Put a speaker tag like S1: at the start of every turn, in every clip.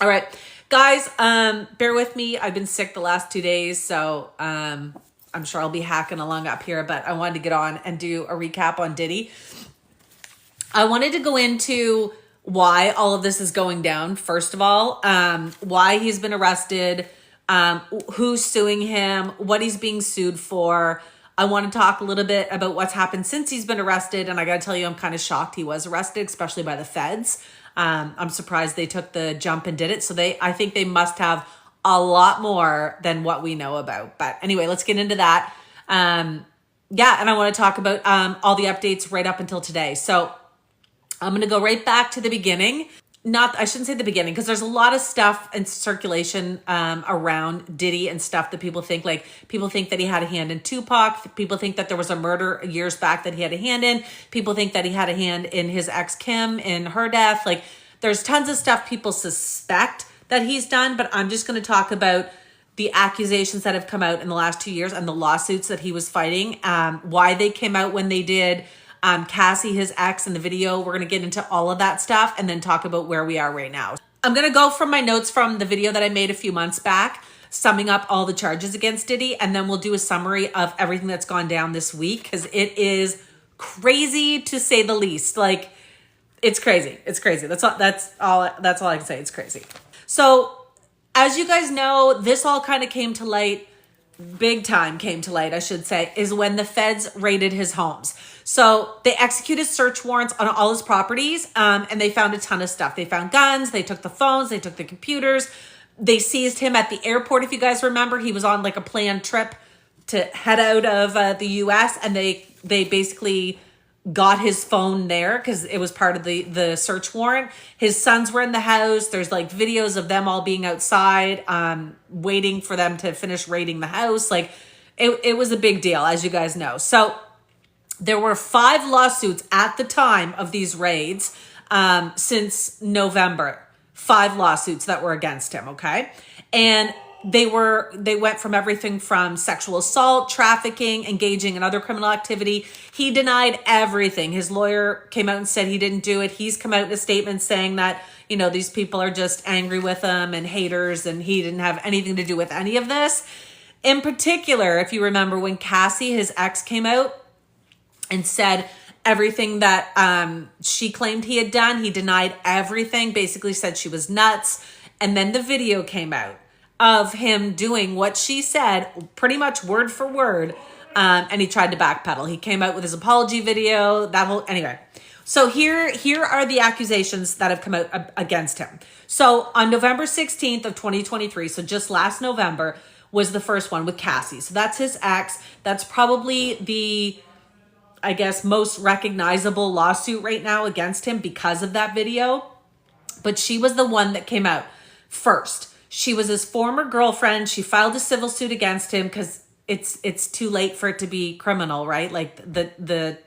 S1: All right, guys, bear with me. I've been sick the last 2 days, so I'm sure I'll be hacking along up here, but I wanted to get on and do a recap on Diddy. I wanted to go into why all of this is going down. First of all, why he's been arrested, who's suing him, what he's being sued for. I want to talk a little bit about what's happened since he's been arrested. And I got to tell you, I'm kind of shocked he was arrested, especially by the feds. I'm surprised they took the jump and did it. So I think they must have a lot more than what we know about. But anyway, let's get into that. Yeah, and I want to talk about all the updates right up until today. So I'm going to go right back to the beginning. I shouldn't say the beginning, because there's a lot of stuff in circulation around Diddy and stuff that people think, like people think that he had a hand in Tupac. People think that there was a murder years back that he had a hand in. People think that he had a hand in his ex Kim, in her death. Like there's tons of stuff people suspect that he's done, but I'm just going to talk about the accusations that have come out in the last 2 years and the lawsuits that he was fighting, why they came out when they did. Cassie, his ex, in the video. We're going to get into all of that stuff and then talk about where we are right now. I'm going to go from my notes from the video that I made a few months back, summing up all the charges against Diddy, and then we'll do a summary of everything that's gone down this week, because it is crazy to say the least. Like, it's crazy. It's crazy. That's all I can say. It's crazy. So, as you guys know, this all kind of came to light, big time came to light, I should say, is when the feds raided his homes. So they executed search warrants on all his properties, and they found a ton of stuff. They found guns, they took the phones, they took the computers. They seized him at the airport. If you guys remember, he was on like a planned trip to head out of the US, and they basically got his phone there because it was part of the search warrant. His sons were in the house. There's like videos of them all being outside, waiting for them to finish raiding the house. Like it was a big deal, as you guys know. So there were 5 lawsuits at the time of these raids since November. 5 lawsuits that were against him, okay? And they went from everything from sexual assault, trafficking, engaging in other criminal activity. He denied everything. His lawyer came out and said he didn't do it. He's come out in a statement saying that, these people are just angry with him and haters, and he didn't have anything to do with any of this. In particular, if you remember when Cassie, his ex, came out and said everything that she claimed he had done, he denied everything, basically said she was nuts. And then the video came out of him doing what she said, pretty much word for word, and he tried to backpedal. He came out with his apology video, anyway. So here are the accusations that have come out against him. So on November 16th of 2023, so just last November, was the first one with Cassie. So that's his ex. That's probably the, I guess, most recognizable lawsuit right now against him because of that video. But she was the one that came out first. She was his former girlfriend. She filed a civil suit against him because it's too late for it to be criminal, right? Like the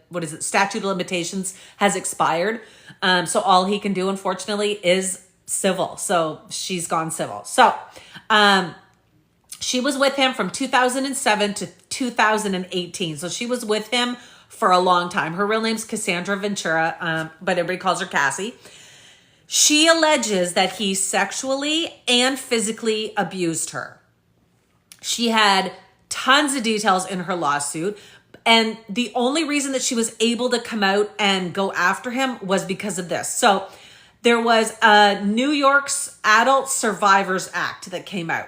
S1: statute of limitations has expired. So all he can do, unfortunately, is civil. So she's gone civil. So she was with him from 2007 to 2018. So she was with him for a long time. Her real name's Cassandra Ventura, but everybody calls her Cassie. She alleges that he sexually and physically abused her. She had tons of details in her lawsuit, and the only reason that she was able to come out and go after him was because of this. So there was a New York's Adult Survivors Act that came out.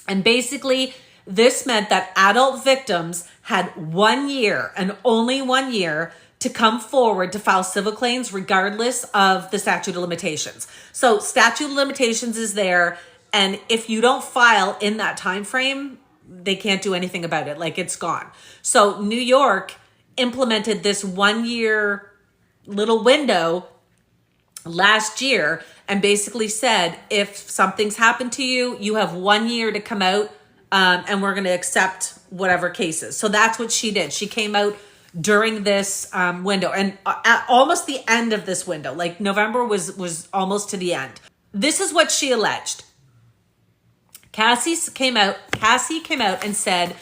S1: And basically, this meant that adult victims had 1 year, and only 1 year, to come forward to file civil claims regardless of the statute of limitations. So statute of limitations is there, and if you don't file in that time frame, they can't do anything about it. Like, it's gone. So New York implemented this 1 year little window last year and basically said, if something's happened to you, you have 1 year to come out, and we're going to accept whatever cases. So that's what she did. She came out during this window, and at almost the end of this window, like November was almost to the end. This is what she alleged. Cassie came out and said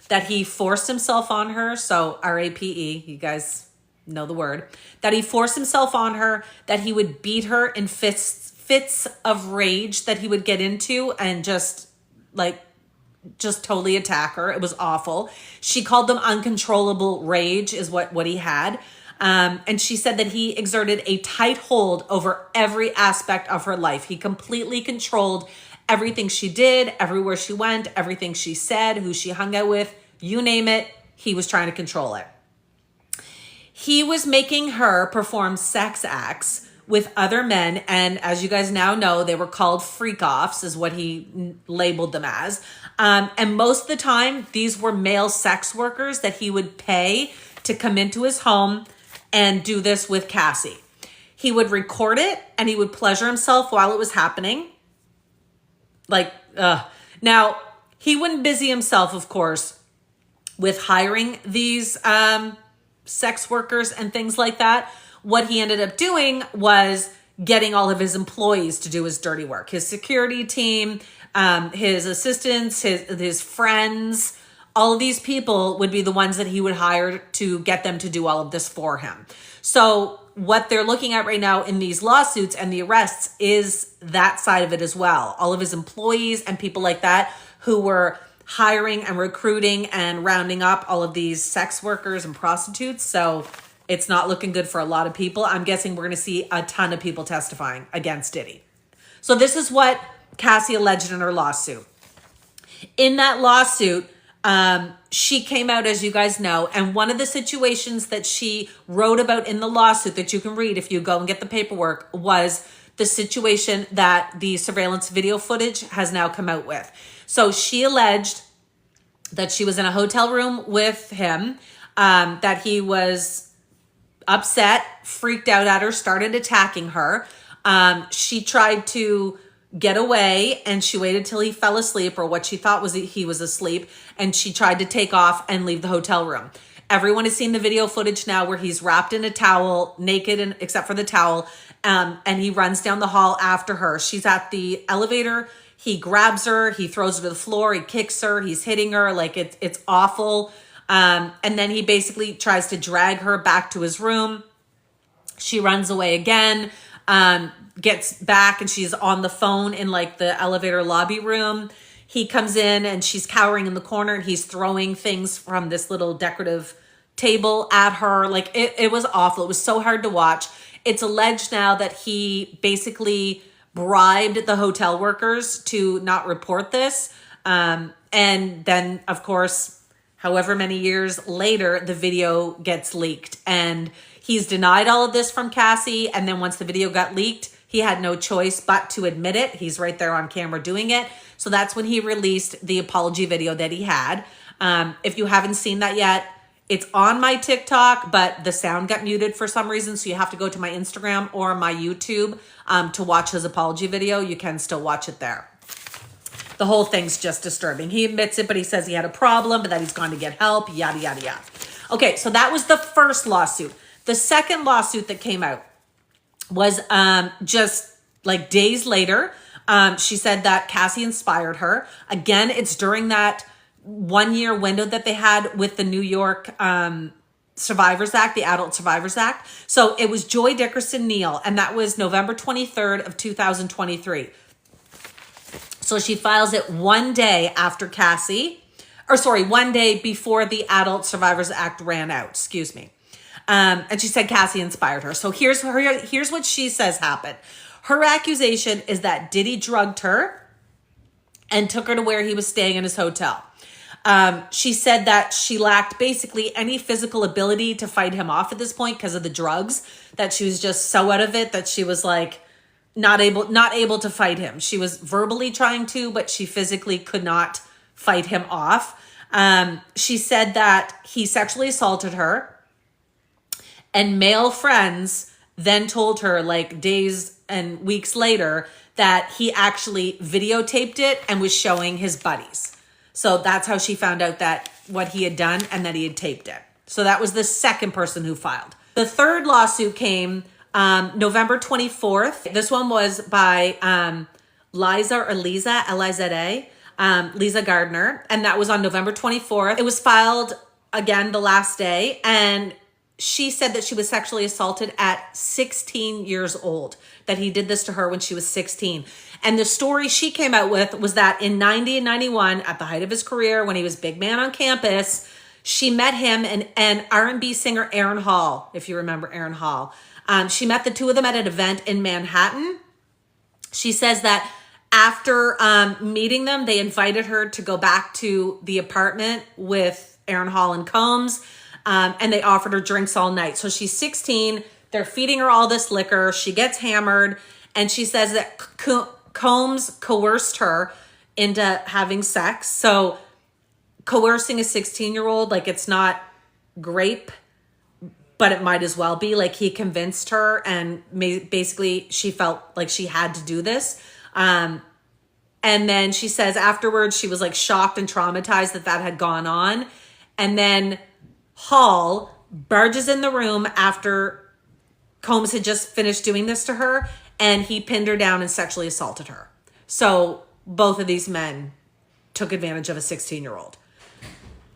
S1: that he forced himself on her. So RAPE, you guys know the word. That he forced himself on her, that he would beat her in fist fits of rage that he would get into and just totally attack her. It was awful. She called them uncontrollable rage is what he had. And she said that he exerted a tight hold over every aspect of her life. He completely controlled everything she did, everywhere she went, everything she said, who she hung out with, you name it, he was trying to control it. He was making her perform sex acts with other men, and as you guys now know, they were called freak-offs, is what he labeled them as. And most of the time, these were male sex workers that he would pay to come into his home and do this with Cassie. He would record it, and he would pleasure himself while it was happening. Now, he wouldn't busy himself, of course, with hiring these sex workers and things like that. What he ended up doing was getting all of his employees to do his dirty work. His security team, his assistants, his friends, all of these people would be the ones that he would hire to get them to do all of this for him. So what they're looking at right now in these lawsuits and the arrests is that side of it as well. All of his employees and people like that who were hiring and recruiting and rounding up all of these sex workers and prostitutes. So it's not looking good for a lot of people. I'm guessing we're going to see a ton of people testifying against Diddy. So this is what Cassie alleged in her lawsuit. In that lawsuit, she came out, as you guys know, and one of the situations that she wrote about in the lawsuit that you can read if you go and get the paperwork was the situation that the surveillance video footage has now come out with. So she alleged that she was in a hotel room with him, that he was upset, freaked out at her, started attacking her. She tried to get away and she waited till he fell asleep, or what she thought was he was asleep, and she tried to take off and leave the hotel room. Everyone has seen the video footage now where he's wrapped in a towel, naked and except for the towel, and he runs down the hall after her. She's at the elevator. He grabs her, he throws her to the floor, he kicks her, he's hitting her, it's awful. And then he basically tries to drag her back to his room. She runs away again, gets back, and she's on the phone in the elevator lobby room. He comes in and she's cowering in the corner and he's throwing things from this little decorative table at her. It was awful. It was so hard to watch. It's alleged now that he basically bribed the hotel workers to not report this. And then, of course, however many years later, the video gets leaked. And he's denied all of this from Cassie. And then once the video got leaked, he had no choice but to admit it. He's right there on camera doing it. So that's when he released the apology video that he had. If you haven't seen that yet, it's on my TikTok, but the sound got muted for some reason. So you have to go to my Instagram or my YouTube to watch his apology video. You can still watch it there. The whole thing's just disturbing. He admits it, but he says he had a problem, but that he's gone to get help, yada, yada, yada. Okay, so that was the first lawsuit. The second lawsuit that came out was just days later. She said that Cassie inspired her. Again, it's during that 1 year window that they had with the New York Survivors Act, the Adult Survivors Act. So it was Joy Dickerson Neal, and that was November 23rd of 2023. So she files it 1 day after Cassie, 1 day before the Adult Survivors Act ran out, excuse me. And she said Cassie inspired her. So here's what she says happened. Her accusation is that Diddy drugged her and took her to where he was staying in his hotel. She said that she lacked basically any physical ability to fight him off at this point because of the drugs, that she was just so out of it that she was not able to fight him. She was verbally trying to, but she physically could not fight him off. She said that he sexually assaulted her, and male friends then told her days and weeks later that he actually videotaped it and was showing his buddies. So that's how she found out that what he had done and that he had taped it. So that was the second person who filed. The third lawsuit came November 24th. This one was by Liza L-I-Z-A, Lisa Gardner. And that was on November 24th. It was filed again the last day. And she said that she was sexually assaulted at 16 years old, that he did this to her when she was 16. And the story she came out with was that in 90 and 91, at the height of his career, when he was big man on campus, she met him and R&B singer Aaron Hall, if you remember Aaron Hall. She met the two of them at an event in Manhattan. She says that after meeting them, they invited her to go back to the apartment with Aaron Hall and Combs, and they offered her drinks all night. So she's 16. They're feeding her all this liquor. She gets hammered, and she says that Combs coerced her into having sex. So coercing a 16-year-old, like, it's not grape, but it might as well be. Like, he convinced her, and basically she felt like she had to do this. And then she says afterwards she was like shocked and traumatized that had gone on. And then Hall barges in the room after Combs had just finished doing this to her, and he pinned her down and sexually assaulted her. So both of these men took advantage of a 16-year-old.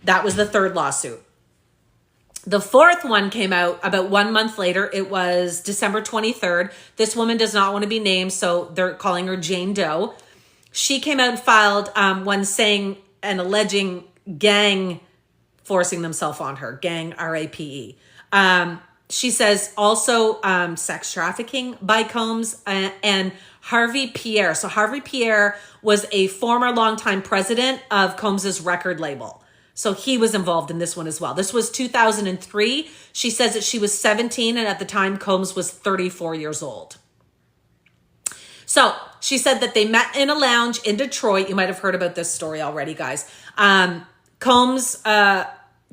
S1: That was the third lawsuit. The fourth one came out about 1 month later. It was December 23rd. This woman does not want to be named, so they're calling her Jane Doe. She came out and filed one saying and alleging gang forcing themselves on her, gang, R-A-P-E. She says also sex trafficking by Combs and Harvey Pierre. So Harvey Pierre was a former longtime president of Combs's record label. So he was involved in this one as well. This was 2003. She says that she was 17, and at the time Combs was 34 years old. So she said that they met in a lounge in Detroit. You might have heard about this story already, guys. Combs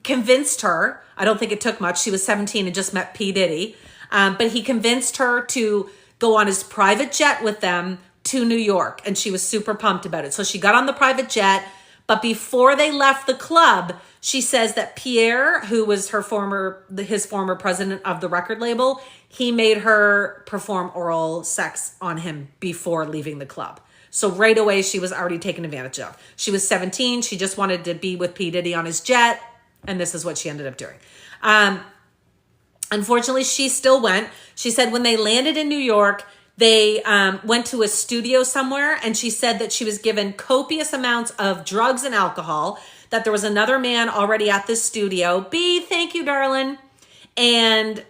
S1: convinced her. I don't think it took much. She was 17 and just met P. Diddy. But he convinced her to go on his private jet with them to New York. And she was super pumped about it. So she got on the private jet. But before they left the club, she says that Pierre, who was his former president of the record label, he made her perform oral sex on him before leaving the club. So right away, she was already taken advantage of. She was 17. She just wanted to be with P. Diddy on his jet. And this is what she ended up doing. Unfortunately, she still went. She said when they landed in New York, they went to a studio somewhere, and she said that she was given copious amounts of drugs and alcohol, that there was another man already at this studio. B, thank you, darling. And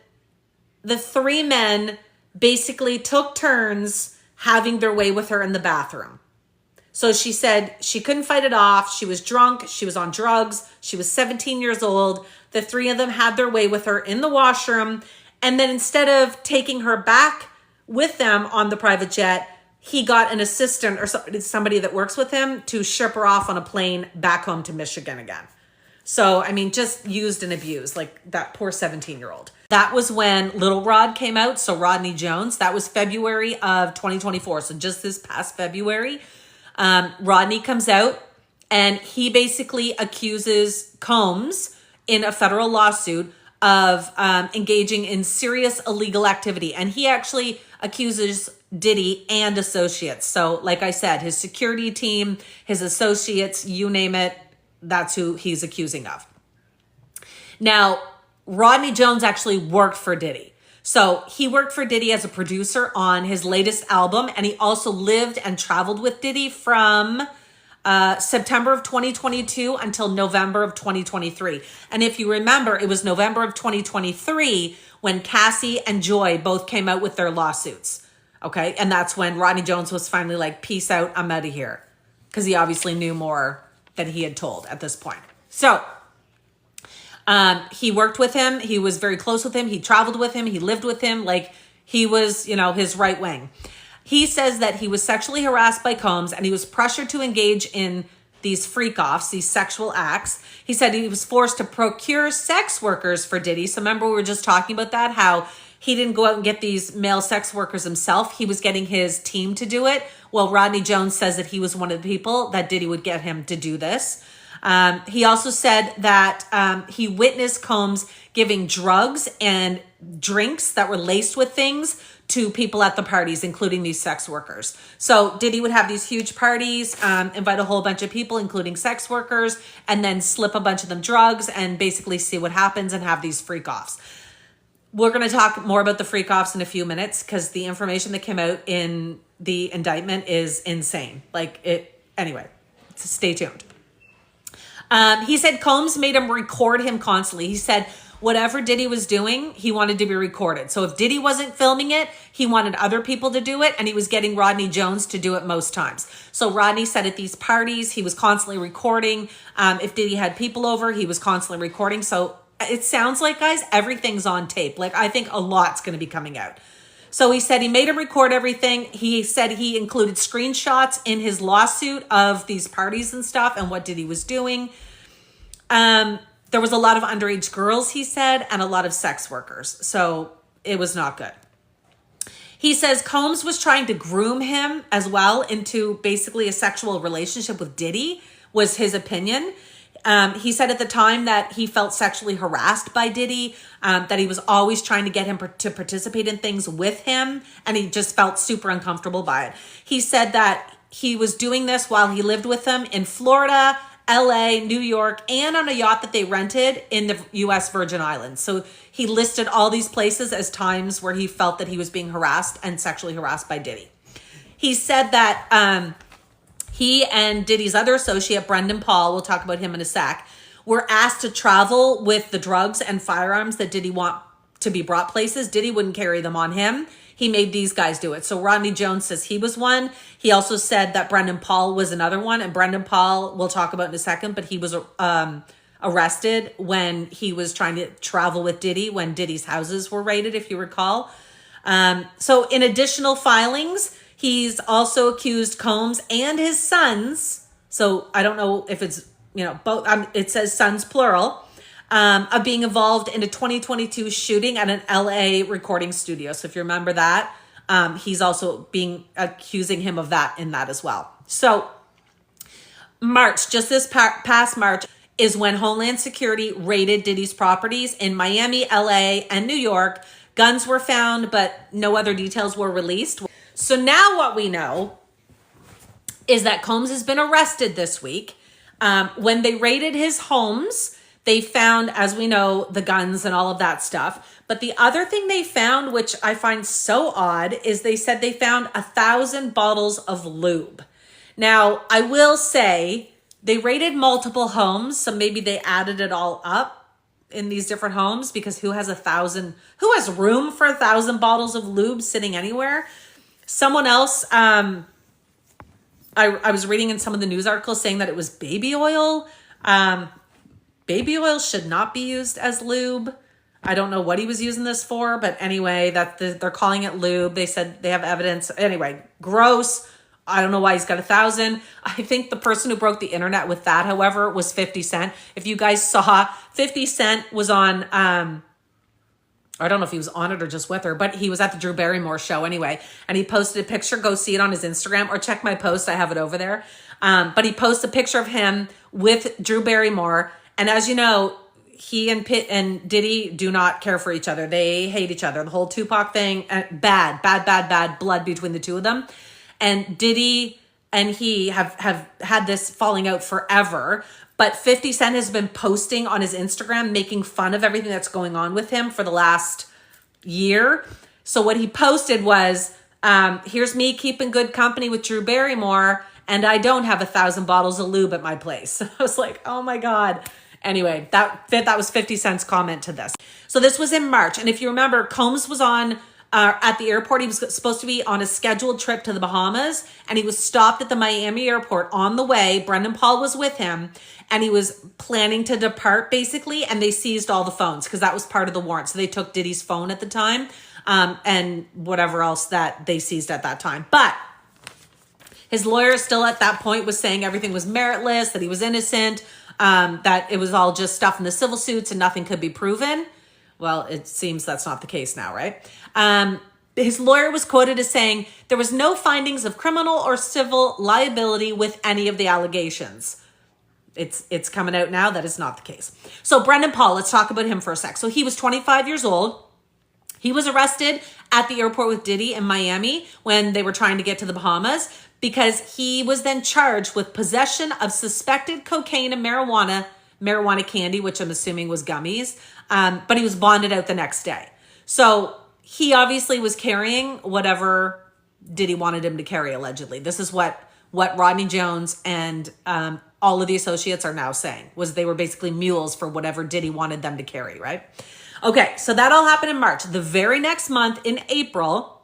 S1: the three men basically took turns having their way with her in the bathroom. So she said she couldn't fight it off. She was drunk. She was on drugs. She was 17 years old. The three of them had their way with her in the washroom. And then instead of taking her back with them on the private jet, he got an assistant or somebody that works with him to ship her off on a plane back home to Michigan again. So, I mean, just used and abused, like that poor 17-year-old. That was when Little Rod came out, so Rodney Jones. That was February of 2024, so just this past February. Rodney comes out, and he basically accuses Combs in a federal lawsuit of engaging in serious illegal activity. And he actually accuses Diddy and associates. So like I said, his security team, his associates, you name it, that's who he's accusing of. Now, Rodney Jones actually worked for Diddy. So he worked for Diddy as a producer on his latest album, and he also lived and traveled with Diddy from September of 2022 until November of 2023. And if you remember, it was November of 2023 when Cassie and Joy both came out with their lawsuits. Okay. And that's when Rodney Jones was finally like, peace out, I'm out of here. Because he obviously knew more than he had told at this point. So he worked with him. He was very close with him. He traveled with him. He lived with him. Like he was, his right wing. He says that he was sexually harassed by Combs and he was pressured to engage in these freak-offs, these sexual acts. He said he was forced to procure sex workers for Diddy. So remember we were just talking about that, how he didn't go out and get these male sex workers himself. He was getting his team to do it. Well, Rodney Jones says that he was one of the people that Diddy would get him to do this. He also said that he witnessed Combs giving drugs and drinks that were laced with things to people at the parties, including these sex workers. So Diddy would have these huge parties, invite a whole bunch of people, including sex workers, and then slip a bunch of them drugs and basically see what happens and have these freak-offs. We're going to talk more about the freak offs in a few minutes because the information that came out in the indictment is insane. Anyway, so stay tuned. He said Combs made him record him constantly. He said whatever Diddy was doing, he wanted to be recorded. So if Diddy wasn't filming it, he wanted other people to do it, and he was getting Rodney Jones to do it most times. So Rodney said at these parties, he was constantly recording. If Diddy had people over, he was constantly recording. So it sounds like, guys, everything's on tape. I think a lot's going to be coming out. So he said he made him record everything. He said he included screenshots in his lawsuit of these parties and stuff and what Diddy was doing. There was a lot of underage girls, he said, and a lot of sex workers. So it was not good. He says Combs was trying to groom him as well into basically a sexual relationship with Diddy, was his opinion. He said at the time that he felt sexually harassed by Diddy, that he was always trying to get him to participate in things with him, and he just felt super uncomfortable by it. He said that he was doing this while he lived with them in Florida, LA, New York, and on a yacht that they rented in the US Virgin Islands. So he listed all these places as times where he felt that he was being harassed and sexually harassed by Diddy. He said that he and Diddy's other associate, Brendan Paul, we'll talk about him in a sec, were asked to travel with the drugs and firearms that Diddy want to be brought places. Diddy wouldn't carry them on him. He made these guys do it. So Rodney Jones says he was one. He also said that Brendan Paul was another one. And Brendan Paul, we'll talk about in a second, but he was arrested when he was trying to travel with Diddy when Diddy's houses were raided, if you recall. So in additional filings, he's also accused Combs and his sons. So I don't know if it's, both. It says sons plural. Of being involved in a 2022 shooting at an LA recording studio. So if you remember that, he's also accusing him of that in that as well. So March, just this past March, is when Homeland Security raided Diddy's properties in Miami, LA, and New York. Guns were found, but no other details were released. So now what we know is that Combs has been arrested this week. When they raided his homes, they found, as we know, the guns and all of that stuff. But the other thing they found, which I find so odd, is they said they found 1,000 bottles of lube. Now, I will say they raided multiple homes, so maybe they added it all up in these different homes, because who has room for 1,000 bottles of lube sitting anywhere? Someone else, I was reading in some of the news articles saying that it was baby oil. Baby oil should not be used as lube. I don't know what he was using this for, but anyway, they're calling it lube. They said they have evidence. Anyway, gross. I don't know why he's got 1,000. I think the person who broke the internet with that, however, was 50 Cent. If you guys saw, 50 Cent was on, I don't know if he was on it or just with her, but he was at the Drew Barrymore show anyway. And he posted a picture. Go see it on his Instagram or check my post. I have it over there. But he posted a picture of him with Drew Barrymore. And as you know, he and Pitt and Diddy do not care for each other. They hate each other. The whole Tupac thing, bad blood between the two of them. And Diddy and he have had this falling out forever. But 50 Cent has been posting on his Instagram, making fun of everything that's going on with him for the last year. So what he posted was, here's me keeping good company with Drew Barrymore, and I don't have 1,000 bottles of lube at my place. I was like, oh my God. Anyway, that was 50 Cent's comment to this. So this was in March. And if you remember, Combs was on at the airport. He was supposed to be on a scheduled trip to the Bahamas, and he was stopped at the Miami airport on the way. Brendan Paul was with him, and he was planning to depart basically, and they seized all the phones because that was part of the warrant. So they took Diddy's phone at the time and whatever else that they seized at that time. But his lawyer still at that point was saying everything was meritless, that he was innocent, that it was all just stuff in the civil suits and nothing could be proven. Well, it seems that's not the case now, right? His lawyer was quoted as saying, there was no findings of criminal or civil liability with any of the allegations. It's coming out now that is not the case. So Brendan Paul, let's talk about him for a sec. So he was 25 years old. He was arrested at the airport with Diddy in Miami when they were trying to get to the Bahamas, because he was then charged with possession of suspected cocaine and marijuana candy, which I'm assuming was gummies. But he was bonded out the next day. So he obviously was carrying whatever Diddy wanted him to carry, allegedly. This is what Rodney Jones and all of the associates are now saying, was they were basically mules for whatever Diddy wanted them to carry, right? Okay, so that all happened in March. The very next month, in April,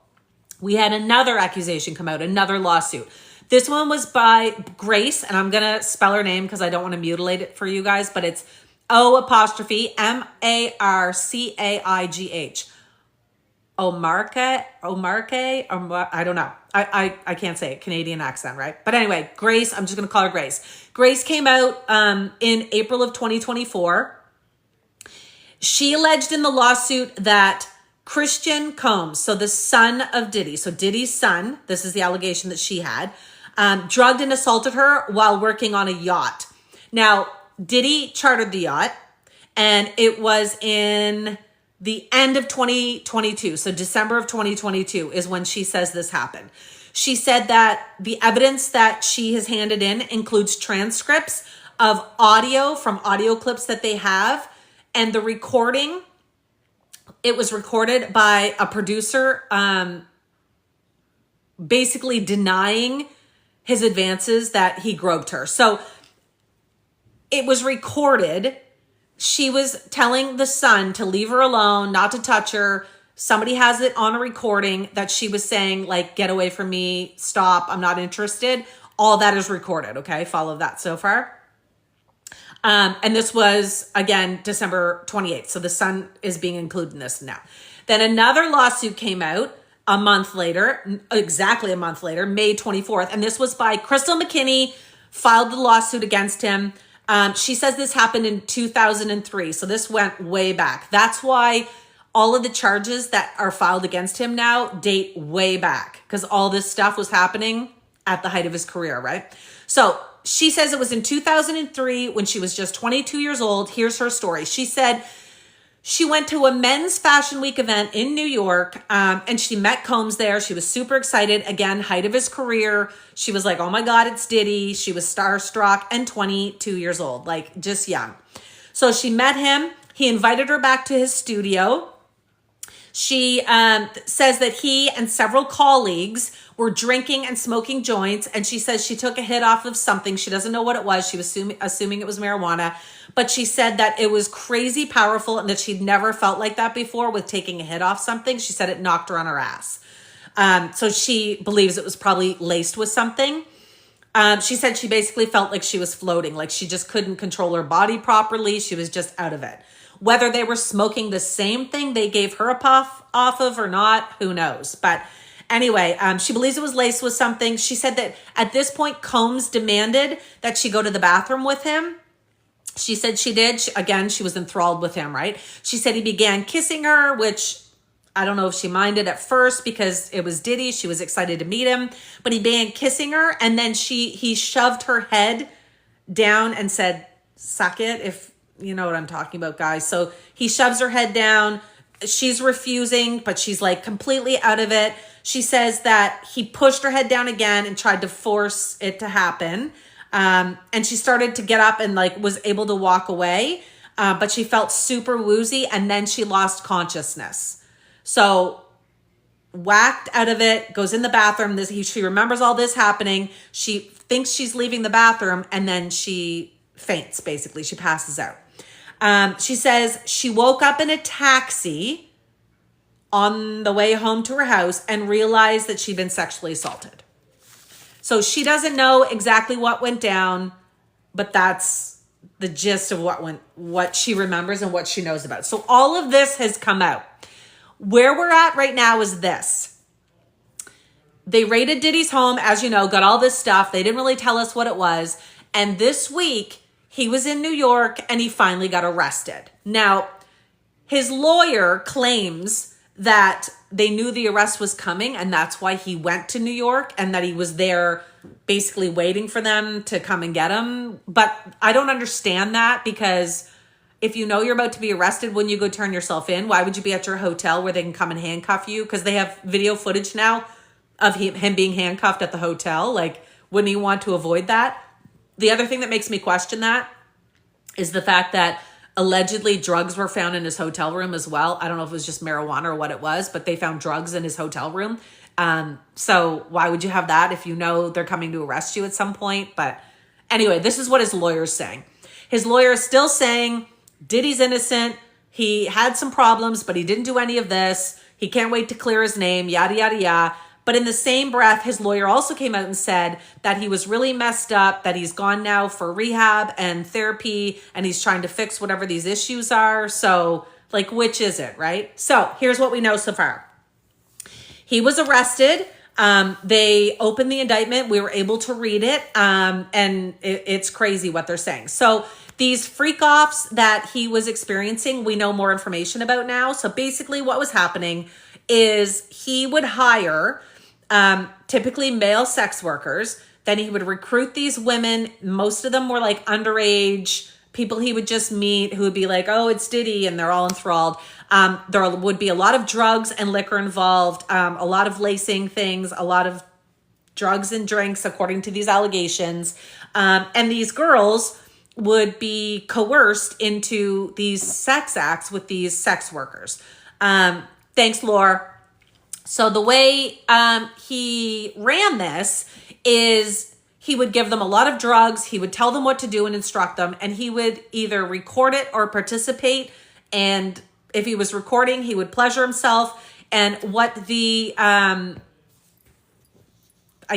S1: we had another accusation come out, another lawsuit. This one was by Grace, and I'm going to spell her name because I don't want to mutilate it for you guys, but it's O''Marcaigh. Omarke, I don't know. I can't say it. Canadian accent, right? But anyway, Grace, I'm just going to call her Grace. Grace came out in April of 2024. She alleged in the lawsuit that Christian Combs, so the son of Diddy, so Diddy's son, this is the allegation that she had, drugged and assaulted her while working on a yacht. Now, Diddy chartered the yacht, and it was in the end of 2022. So December of 2022 is when she says this happened. She said that the evidence that she has handed in includes transcripts of audio from audio clips that they have, and the recording, it was recorded by a producer, basically denying his advances that he groped her. So it was recorded. She was telling the son to leave her alone, not to touch her. Somebody has it on a recording that she was saying, like, get away from me, stop, I'm not interested. All that is recorded, okay? Follow that so far. And this was, again, December 28th. So the son is being included in this now. Then another lawsuit came out a month later, exactly a month later, May 24th. And this was by Crystal McKinney, filed the lawsuit against him. She says this happened in 2003. So this went way back. That's why all of the charges that are filed against him now date way back, because all this stuff was happening at the height of his career, right? So she says it was in 2003 when she was just 22 years old. Here's her story. She said she went to a men's fashion week event in New York, and she met Combs there. She was super excited. Again, height of his career. She was like, oh my God, it's Diddy. She was starstruck and 22 years old, like just young. So she met him. He invited her back to his studio. She says that he and several colleagues were drinking and smoking joints, and she says she took a hit off of something. She doesn't know what it was. She was assuming it was marijuana, but she said that it was crazy powerful and that she'd never felt like that before with taking a hit off something. She said it knocked her on her ass. So she believes it was probably laced with something. She said she basically felt like she was floating, like she just couldn't control her body properly. She was just out of it. Whether they were smoking the same thing they gave her a puff off of or not, who knows? But anyway, she believes it was laced with something. She said that at this point, Combs demanded that she go to the bathroom with him. She said she did. She was enthralled with him, right? She said he began kissing her, which I don't know if she minded at first because it was Diddy. She was excited to meet him, but he began kissing her, and then he shoved her head down and said, suck it, if you know what I'm talking about, guys. So he shoves her head down. She's refusing, but she's like completely out of it. She says that he pushed her head down again and tried to force it to happen. And she started to get up and like was able to walk away. But she felt super woozy, and then she lost consciousness. So whacked out of it, goes in the bathroom. She remembers all this happening. She thinks she's leaving the bathroom, and then she faints, basically. She passes out. She says she woke up in a taxi on the way home to her house and realized that she'd been sexually assaulted. So she doesn't know exactly what went down, but that's the gist of what she remembers and what she knows about. So all of this has come out. Where we're at right now is this. They raided Diddy's home, as you know, got all this stuff. They didn't really tell us what it was. And this week, he was in New York and he finally got arrested. Now, his lawyer claims that they knew the arrest was coming and that's why he went to New York and that he was there basically waiting for them to come and get him. But I don't understand that, because if you know you're about to be arrested when you go turn yourself in, why would you be at your hotel where they can come and handcuff you? Because they have video footage now of him being handcuffed at the hotel. Like, wouldn't he want to avoid that? The other thing that makes me question that is the fact that Allegedly, drugs were found in his hotel room as well. I don't know if it was just marijuana or what it was, but they found drugs in his hotel room. So why would you have that if you know they're coming to arrest you at some point? But anyway, this is what his lawyer's saying. His lawyer is still saying Diddy's innocent. He had some problems, but he didn't do any of this. He can't wait to clear his name, yada, yada, yada. But in the same breath, his lawyer also came out and said that he was really messed up, that he's gone now for rehab and therapy, and he's trying to fix whatever these issues are. So, like, which is it, right? So here's what we know so far. He was arrested. They opened the indictment. We were able to read it. And it's crazy what they're saying. So these freak-offs that he was experiencing, we know more information about now. So basically what was happening is he would hire typically male sex workers. Then he would recruit these women. Most of them were like underage people he would just meet who would be like, oh, it's Diddy, and they're all enthralled. There would be a lot of drugs and liquor involved, a lot of lacing things, a lot of drugs and drinks, according to these allegations. And these girls would be coerced into these sex acts with these sex workers. Thanks, Laura. So the way he ran this is he would give them a lot of drugs. He would tell them what to do and instruct them. And he would either record it or participate. And if he was recording, he would pleasure himself. And what the, I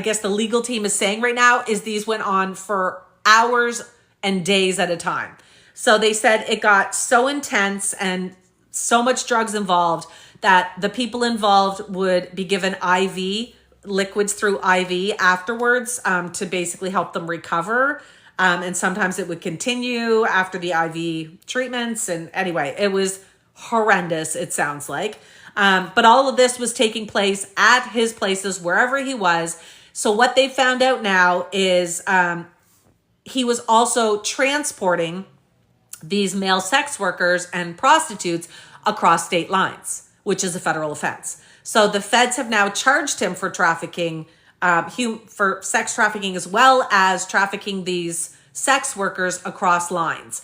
S1: guess the legal team is saying right now is these went on for hours and days at a time. So they said it got so intense and so much drugs involved that the people involved would be given IV liquids through IV afterwards to basically help them recover. And sometimes it would continue after the IV treatments. And anyway, it was horrendous, it sounds like. But all of this was taking place at his places, wherever he was. So what they found out now is he was also transporting these male sex workers and prostitutes across state lines, which is a federal offense. So the feds have now charged him for trafficking, for sex trafficking, as well as trafficking these sex workers across lines.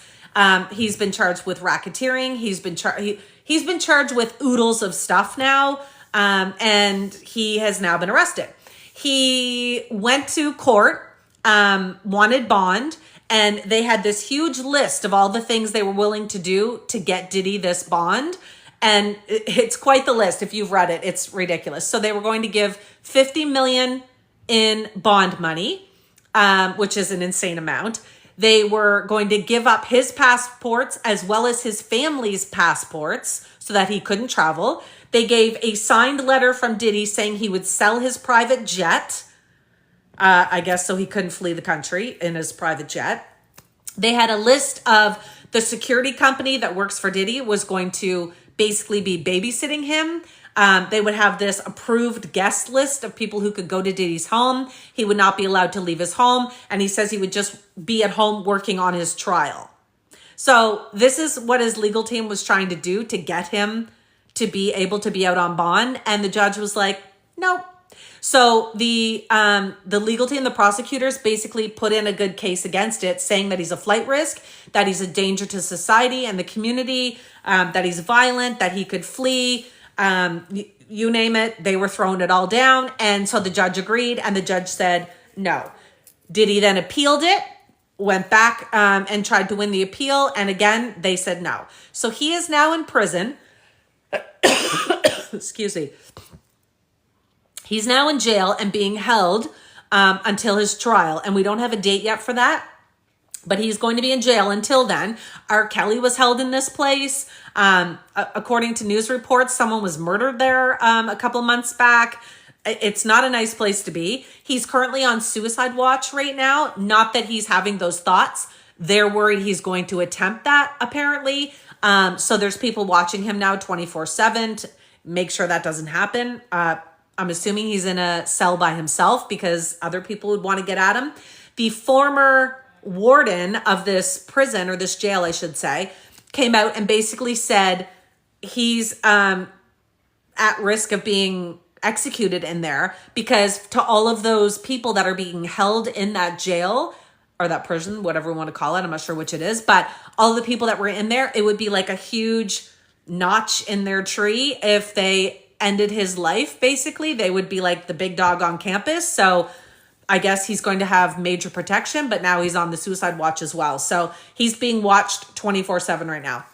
S1: He's been charged with racketeering. He's been charged with oodles of stuff now, and he has now been arrested. He went to court, wanted bond, and they had this huge list of all the things they were willing to do to get Diddy this bond. And it's quite the list. If you've read it, it's ridiculous. So they were going to give $50 million in bond money, which is an insane amount. They were going to give up his passports as well as his family's passports so that he couldn't travel. They gave a signed letter from Diddy saying he would sell his private jet, I guess so he couldn't flee the country in his private jet. They had a list of the security company that works for Diddy was going to basically be babysitting him. They would have this approved guest list of people who could go to Diddy's home. He would not be allowed to leave his home. And he says he would just be at home working on his trial. So this is what his legal team was trying to do to get him to be able to be out on bond. And the judge was like, nope. So the legal team, the prosecutors basically put in a good case against it, saying that he's a flight risk, that he's a danger to society and the community, that he's violent, that he could flee, you name it. They were throwing it all down. And so the judge agreed, and the judge said no. Diddy then appealed it, went back and tried to win the appeal. And again, they said no. So he is now in prison. Excuse me. He's now in jail and being held until his trial. And we don't have a date yet for that, but he's going to be in jail until then. R. Kelly was held in this place. According to news reports, someone was murdered there a couple months back. It's not a nice place to be. He's currently on suicide watch right now. Not that he's having those thoughts. They're worried he's going to attempt that, apparently. So there's people watching him now 24/7 to make sure that doesn't happen. I'm assuming he's in a cell by himself because other people would want to get at him. The former warden of this prison, or this jail, I should say, came out and basically said he's at risk of being executed in there because to all of those people that are being held in that jail, or that prison, whatever we want to call it. I'm not sure which it is, but all the people that were in there, it would be like a huge notch in their tree if they ended his life. Basically, they would be like the big dog on campus. So I guess he's going to have major protection, but now he's on the suicide watch as well. So he's being watched 24/7 right now.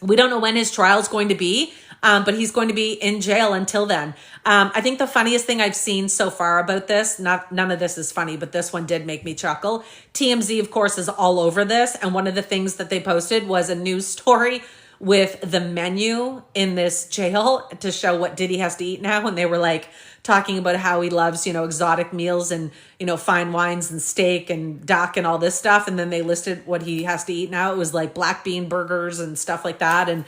S1: We don't know when his trial is going to be, but he's going to be in jail until then. I think the funniest thing I've seen so far about this, none of this is funny, but this one did make me chuckle. TMZ, of course, is all over this. And one of the things that they posted was a news story with the menu in this jail to show what Diddy has to eat now. And they were like talking about how he loves, exotic meals and, fine wines and steak and duck and all this stuff. And then they listed what he has to eat now. It was like black bean burgers and stuff like that. And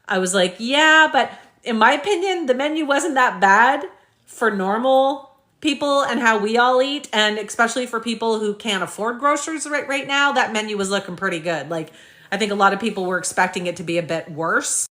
S1: I was like, yeah, but in my opinion, the menu wasn't that bad for normal people and how we all eat. And especially for people who can't afford groceries right now, that menu was looking pretty good. Like, I think a lot of people were expecting it to be a bit worse.